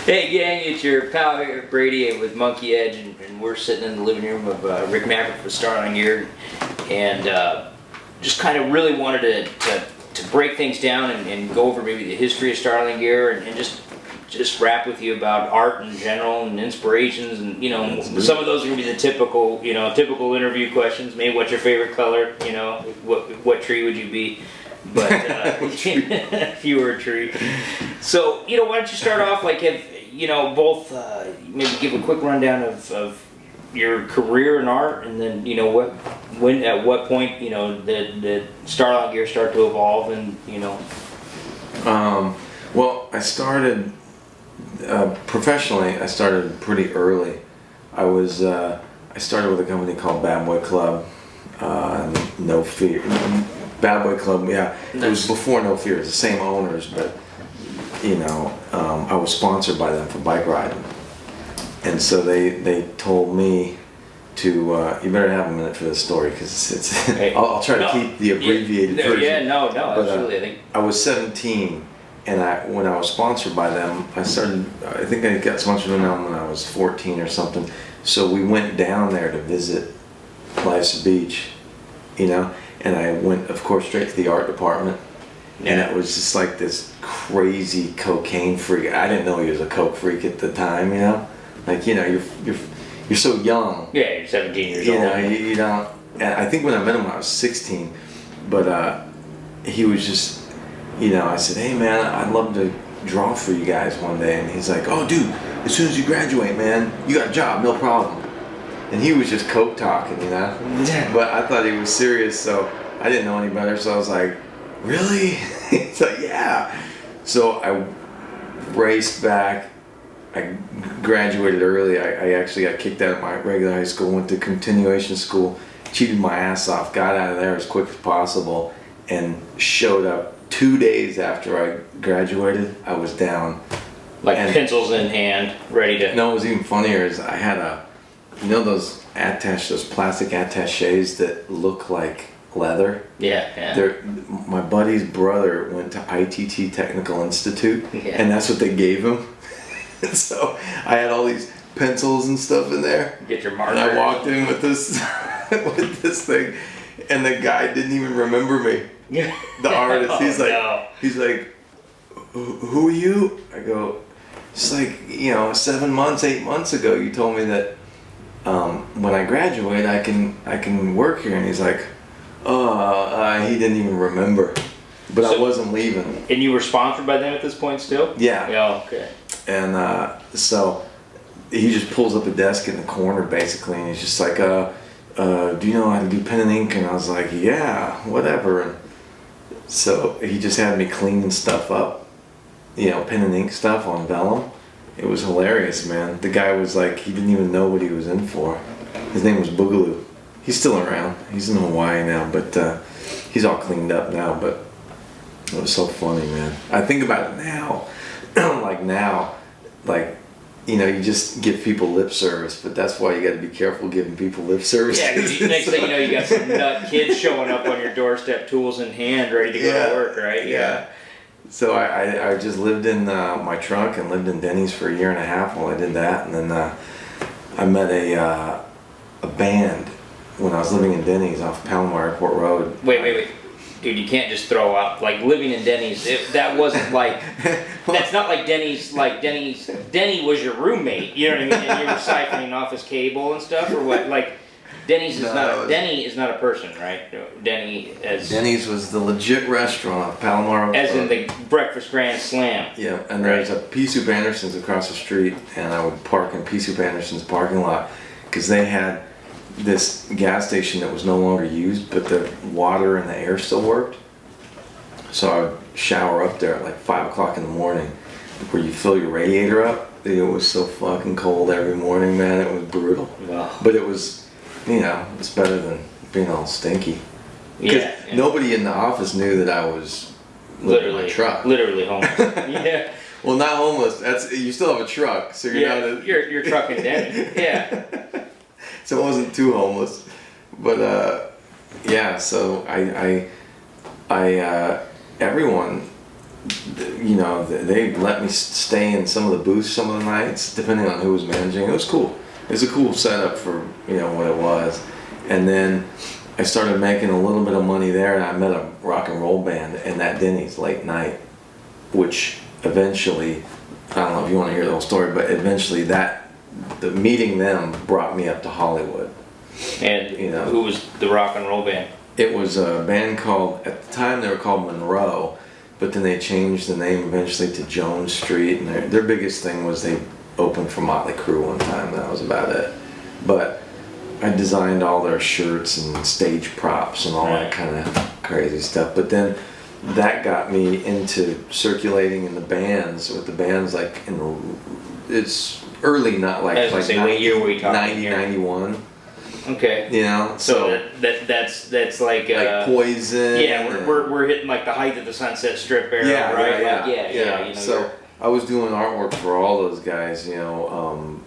Hey gang, it's your pal here, Brady, with Monkey Edge, and we're sitting in the living room of Ryk Maverick with Starlingear, and just kind of really wanted to break things down and go over maybe the history of Starlingear and just rap with you about art in general and inspirations, and some of those are gonna be the typical interview questions. Maybe what's your favorite color? What tree would you be? But if you were a tree. So why don't you start off both maybe give a quick rundown of your career in art, and then at what point did Starlingear start to evolve, and Well, I started professionally. I started pretty early. I started with a company called Bad Boy Club. No Fear. Bad Boy Club, yeah. It was before No Fear. It's the same owners, but I was sponsored by them for bike riding, and so they told me to. You better have a minute for this story, because it's. Hey, I'll try to keep the abbreviated version. Yeah, no, absolutely. I think I was 17, and when I was sponsored by them, I think I got sponsored by them when I was 14 or something. So we went down there to visit Life's Beach, and I went, of course, straight to the art department. Yeah. And it was just like this crazy cocaine freak. I didn't know he was a coke freak at the time, you're so young. Yeah, you're 17 years old. You don't. And I think when I met him, I was 16, but he was just, I said, hey man, I'd love to draw for you guys one day, and he's like, oh dude, as soon as you graduate, man, you got a job, no problem. And he was just coke talking, Yeah. But I thought he was serious, so I didn't know any better. So I was like, really? He's like, yeah. So I raced back. I graduated early. I actually got kicked out of my regular high school, went to continuation school, cheated my ass off, got out of there as quick as possible, and showed up 2 days after I graduated. I was down. Pencils in hand, ready to... No, it was even funnier is I had those plastic attachés that look like leather? Yeah. My buddy's brother went to ITT Technical Institute, and that's what they gave him. So I had all these pencils and stuff in there. Get your marker. And I walked in with this thing, and the guy didn't even remember me. The artist. He's like, who are you? I go, it's like 7 months, 8 months ago, you told me that when I graduate, I can work here. And he's like, he didn't even remember. But I wasn't leaving. And you were sponsored by them at this point still? Yeah. Oh, okay. And so he just pulls up a desk in the corner, basically, and he's just like, do you know how to do pen and ink? And I was like, yeah, whatever. And so he just had me cleaning stuff up, pen and ink stuff on vellum. It was hilarious, man. The guy was like, he didn't even know what he was in for. His name was Boogaloo. He's still around. He's in Hawaii now, but he's all cleaned up now. But it was so funny, man. I think about it now. You just give people lip service, but that's why you got to be careful giving people lip service. Yeah, next thing you know, you got some nut kids showing up on your doorstep, tools in hand, ready to go to work, right? Yeah. So I just lived in my truck and lived in Dennys for 1.5 years while I did that, and then I met a band when I was living in Dennys off Palomar Airport Road. Wait. Dude, you can't just throw out, living in Dennys, that wasn't that's not like Dennys, Denny was your roommate, you know what I mean, and you were siphoning off his cable and stuff, or what, Dennys Denny is not a person, right? Dennys was the legit restaurant off Palomar. As in the Breakfast Grand Slam. Yeah, and there's a Pea Soup Anderson's across the street, and I would park in Pea Soup Anderson's parking lot, because they had this gas station that was no longer used, but the water and the air still worked. So I would shower up there at 5 o'clock in the morning, where you fill your radiator up. It was so fucking cold every morning, man. It was brutal. Wow. But it was, it's better than being all stinky. Because nobody in the office knew that I was living in my truck. Literally homeless. Yeah. Well, not homeless. You still have a truck, so you're not. You're trucking Denny. Yeah. So it wasn't too homeless, but so I everyone you know, they let me stay in some of the booths some of the nights, depending on who was managing. It was cool. It was a cool setup for, you know, what it was. And then I started making a little bit of money there, and I met a rock and roll band in that Dennys late night, which eventually, I don't know if you want to hear the whole story, but eventually the meeting them brought me up to Hollywood. And you know, who was the rock and roll band? It was a band called, at the time they were called Monroe, but then they changed the name eventually to Jones Street, and their biggest thing was they opened for Motley Crue one time, and that was about it. But I designed all their shirts and stage props and all that kind of crazy stuff. But then that got me into circulating in the bands, with the bands like it's early, not like, I was gonna say, what year were we talking 90, here? 91. Okay. You know, So that's like Poison. Yeah, we're hitting like the height of the Sunset Strip era, Yeah, right? yeah, Like, yeah. You know, so I was doing artwork for all those guys, you know,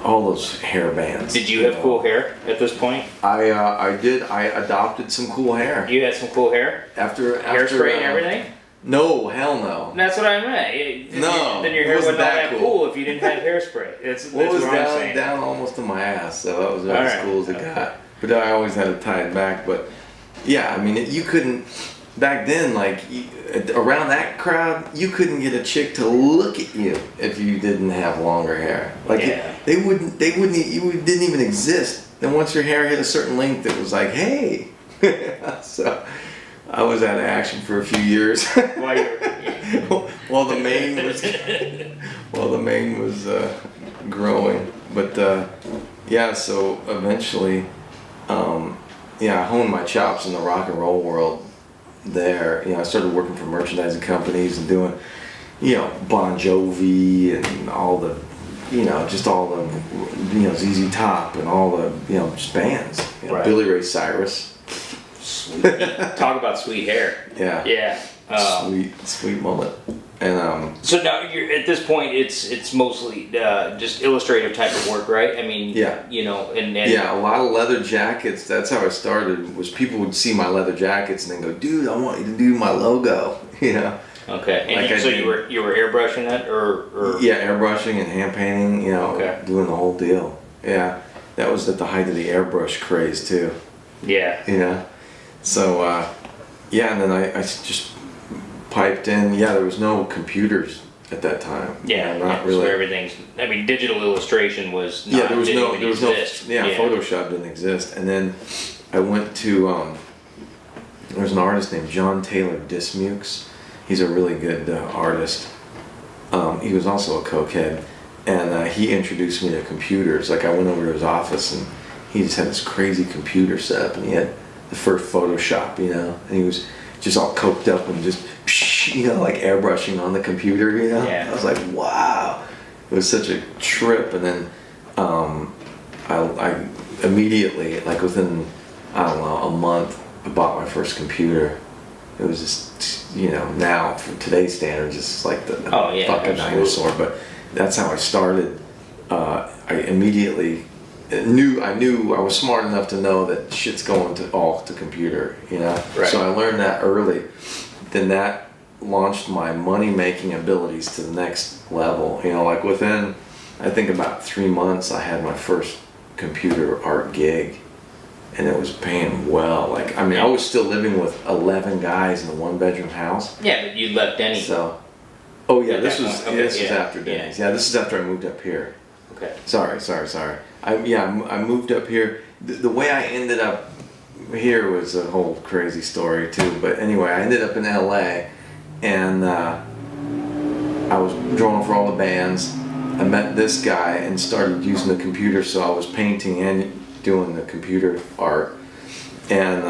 all those hair bands. did you have cool hair at this point? I did. I adopted some cool hair You had some cool hair, after hairspray and everything. No, hell no. That's what I meant. No, Then your it hair wasn't wasn't all that that cool. cool if you didn't have hairspray. That's Well, it was what I'm saying. down almost to my ass, so that was about as Alright, cool as it okay. got. But I always had it tied back. But yeah, I mean, you couldn't back then. Like around that crowd, you couldn't get a chick to look at you if you didn't have longer hair. Like Yeah. they wouldn't. You didn't even exist. Then once your hair hit a certain length, it was like, hey. So I was out of action for a few years. While you were, while the mane was growing. But yeah, so eventually, I honed my chops in the rock and roll world there. You know, I started working for merchandising companies and doing, you know, Bon Jovi and all the, you know, just all the, you know, ZZ Top and all the, you know, just bands. You know, Right. Billy Ray Cyrus. sweet. Talk about sweet hair. Yeah. Yeah. Sweet mullet. And So now you're at this point. It's mostly just illustrative type of work, right? I mean, Yeah. You know, and yeah, a lot of leather jackets. That's how I started. Was people would see my leather jackets and then go, "Dude, I want you to do my logo." You know. Okay. And Like I so did. you were airbrushing that, or Yeah, airbrushing and hand painting. You know, Okay. doing the whole deal. Yeah, that was at the height of the airbrush craze too. yeah. You know. So yeah, and then I just piped in. Yeah, there was no computers at that time. Yeah, You know, not So really. everything's. I mean, digital illustration was. Not, Yeah, there was didn't no, even there was exist. no, yeah, Photoshop didn't exist. And then I went to, there was an artist named John Taylor Dismukes. He's a really good artist. He was also a cokehead, and he introduced me to computers. Like I went over to his office, and he just had this crazy computer set up, and he had the first Photoshop, you know, and he was just all coked up and just, you know, like airbrushing on the computer, you know. Yeah. I was like, wow. It was such a trip, and then I immediately, like within, I don't know, a month, I bought my first computer. It was just, you know, now for today's standards, it's like the Oh, yeah, fucking absolutely. dinosaur. But that's how I started. I immediately knew I was smart enough to know that shit's going to computer, you know. Right. So I learned that early. Then that launched my money making abilities to the next level. You know, like within, I think about 3 months, I had my first computer art gig, and it was paying well. Like, I mean, I was still living with 11 guys in a 1-bedroom house. Yeah, but you left Denny. So, oh yeah, At this that was point, okay, this was yeah, after Dennys. Yeah, this is after I moved up here. Okay. Sorry. I moved up here. The way I ended up here was a whole crazy story too. But anyway, I ended up in LA, and I was drawing for all the bands. I met this guy and started using the computer, so I was painting and doing the computer art. And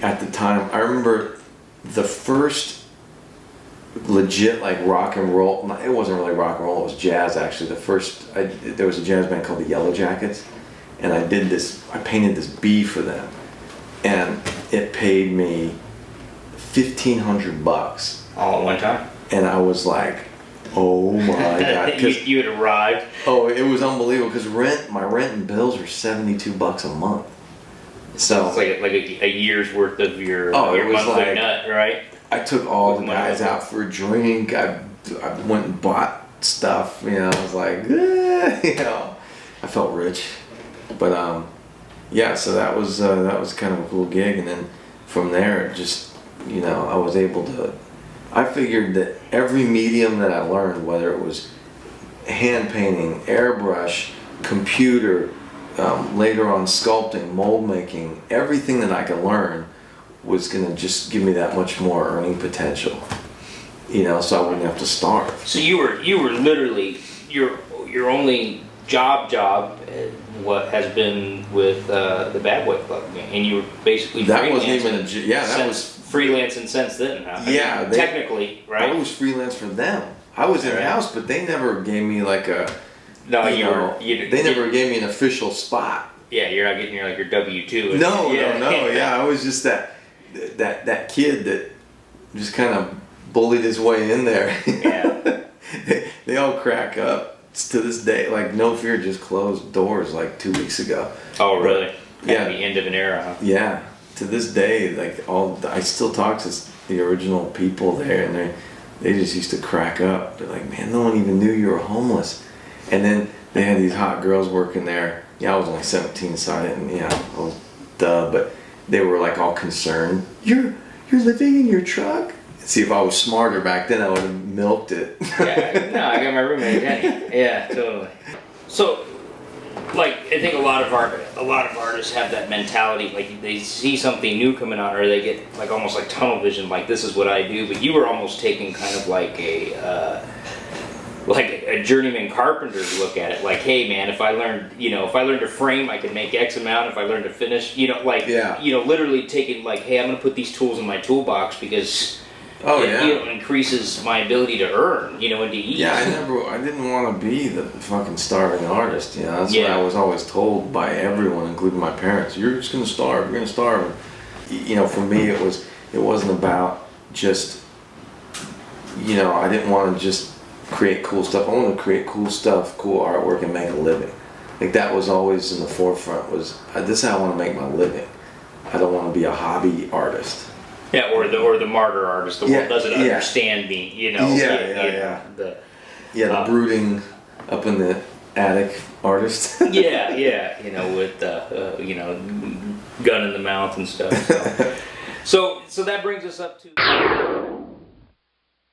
at the time, I remember the first legit like rock and roll. It wasn't really rock and roll. It was jazz actually. There was a jazz band called the Yellow Jackets, and I painted this bee for them, and it paid me $1,500, All at one time. and I was like, oh my god! 'Cause- you had arrived. oh, it was unbelievable because my rent and bills were $72 a month. So It's like a year's worth of your Oh, it your was monthly like- nut, right? I took all With the money guys left. out for a drink. I went and bought stuff. You know, I was like, you know, I felt rich. But yeah, so that was kind of a cool gig, and then from there, just, you know, I was able to. I figured that every medium that I learned, whether it was hand painting, airbrush, computer, later on sculpting, mold making, everything that I could learn was gonna just give me that much more earning potential. You know, so I wouldn't have to starve. So you were literally your only job what has been with the Bad Boy Club, and you were basically That wasn't freelancing even that was freelancing since then. Huh? Yeah, I mean, technically, right? I was freelance for them. I was in house, but they never gave me like a. No, they never gave me an official spot. Yeah, you're not getting your W-2. No. Yeah, I was just that kid that just kind of bullied his way in there. Yeah. they all crack up to this day. Like No Fear just closed doors like 2 weeks ago. Oh, really? Yeah. The end of an era, huh? Yeah. To this day, like I still talk to the original people there, and they just used to crack up. They're like, man, no one even knew you were homeless. And then they had these hot girls working there. Yeah, I was only 17, so I didn't, but they were like all concerned. You're living in your truck? See, if I was smarter back then, I would have milked it. Yeah, no, I got my roommate Denny. Yeah, totally. So, like, I think a lot of artists have that mentality. Like, they see something new coming out, or they get like almost like tunnel vision. Like, this is what I do. But you were almost taking kind of like a journeyman carpenter's look at it. Like, hey, man, if I learned to frame, I could make X amount. If I learned to finish, literally taking like, hey, I'm gonna put these tools in my toolbox because. It increases my ability to earn, and to eat. Yeah, I didn't want to be the fucking starving artist, that's what I was always told by everyone, including my parents. You're just gonna starve, you're gonna starve. And, for me, it wasn't about just, I didn't want to just create cool stuff. I wanted to create cool stuff, cool artwork, and make a living. Like, that was always in the forefront, this is how I want to make my living. I don't want to be a hobby artist. Yeah, or the martyr artist. The world doesn't understand me, The brooding up in the attic artist. with gun in the mouth and stuff. So that brings us up to.